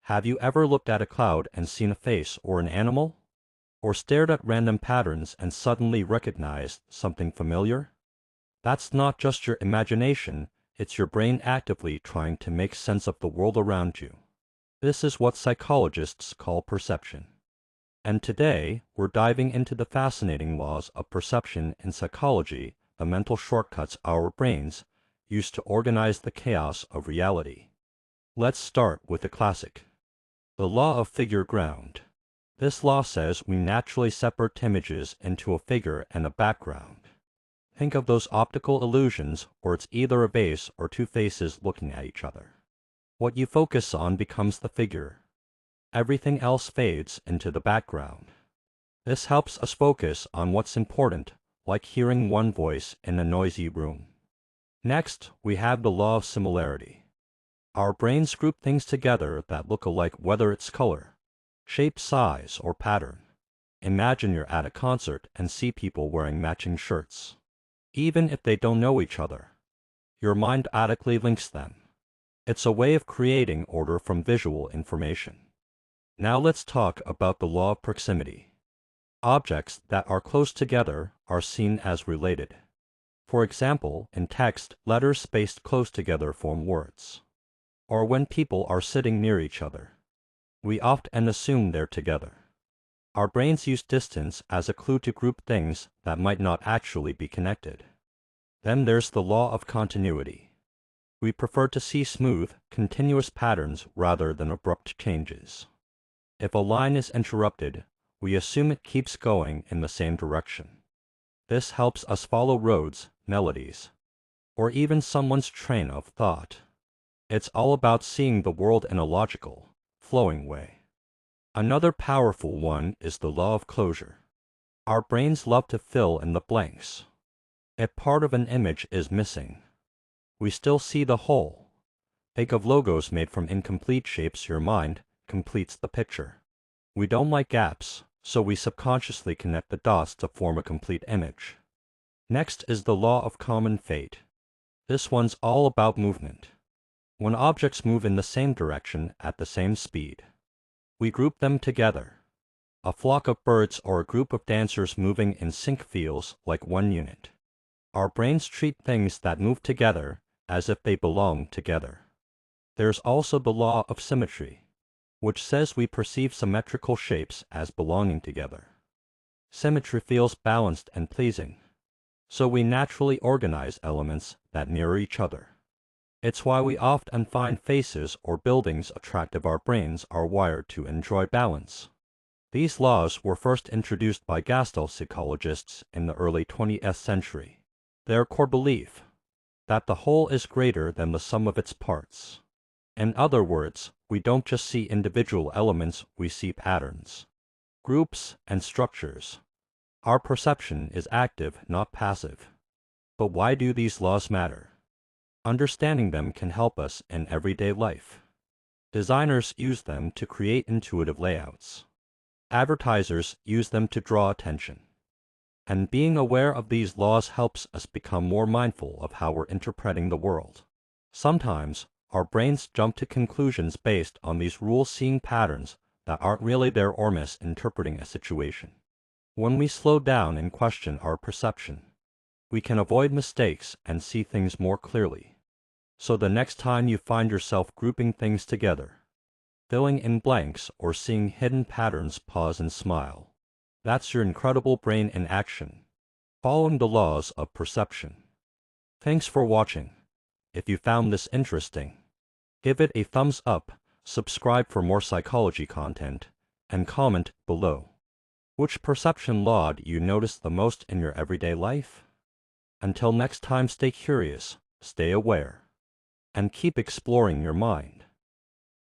Have you ever looked at a cloud and seen a face or an animal? Or stared at random patterns and suddenly recognized something familiar? That's not just your imagination, it's your brain actively trying to make sense of the world around you. This is what psychologists call perception. And today, we're diving into the fascinating laws of perception in psychology, the mental shortcuts our brains use to organize the chaos of reality. Let's start with the classic. The law of figure ground. This law says we naturally separate images into a figure and a background. Think of those optical illusions where it's either a base or two faces looking at each other. What you focus on becomes the figure. Everything else fades into the background. This helps us focus on what's important, like hearing one voice in a noisy room. Next, we have the law of similarity. Our brains group things together that look alike, whether it's color, shape, size, or pattern. Imagine you're at a concert and see people wearing matching shirts. Even if they don't know each other, your mind automatically links them. It's a way of creating order from visual information. Now let's talk about the law of proximity. Objects that are close together are seen as related. For example, in text, letters spaced close together form words. Or when people are sitting near each other, we often assume they're together. Our brains use distance as a clue to group things that might not actually be connected. Then there's the law of continuity. We prefer to see smooth, continuous patterns rather than abrupt changes. If a line is interrupted, we assume it keeps going in the same direction. This helps us follow roads, melodies, or even someone's train of thought. It's all about seeing the world in a logical, flowing way. Another powerful one is the law of closure. Our brains love to fill in the blanks. If part of an image is missing, we still see the whole. Think of logos made from incomplete shapes. Your mind completes the picture. We don't like gaps, so we subconsciously connect the dots to form a complete image. Next is the law of common fate. This one's all about movement. When objects move in the same direction at the same speed, we group them together. A flock of birds or a group of dancers moving in sync feels like one unit. Our brains treat things that move together as if they belong together. There's also the law of symmetry, which says we perceive symmetrical shapes as belonging together. Symmetry feels balanced and pleasing, so we naturally organize elements that mirror each other. It's why we often find faces or buildings attractive. Our brains are wired to enjoy balance. These laws were first introduced by Gestalt psychologists in the early 20th century. Their core belief that the whole is greater than the sum of its parts. In other words, we don't just see individual elements, we see patterns, groups, and structures. Our perception is active, not passive. But why do these laws matter? Understanding them can help us in everyday life. Designers use them to create intuitive layouts. Advertisers use them to draw attention. And being aware of these laws helps us become more mindful of how we're interpreting the world. Sometimes, our brains jump to conclusions based on these rules, seeing patterns that aren't really there or misinterpreting a situation. When we slow down and question our perception, we can avoid mistakes and see things more clearly. So the next time you find yourself grouping things together, filling in blanks, or seeing hidden patterns, pause and smile. That's your incredible brain in action, following the laws of perception. Thanks for watching. If you found this interesting, give it a thumbs up, subscribe for more psychology content, and comment below. Which perception law do you notice the most in your everyday life? Until next time, stay curious, stay aware, and keep exploring your mind.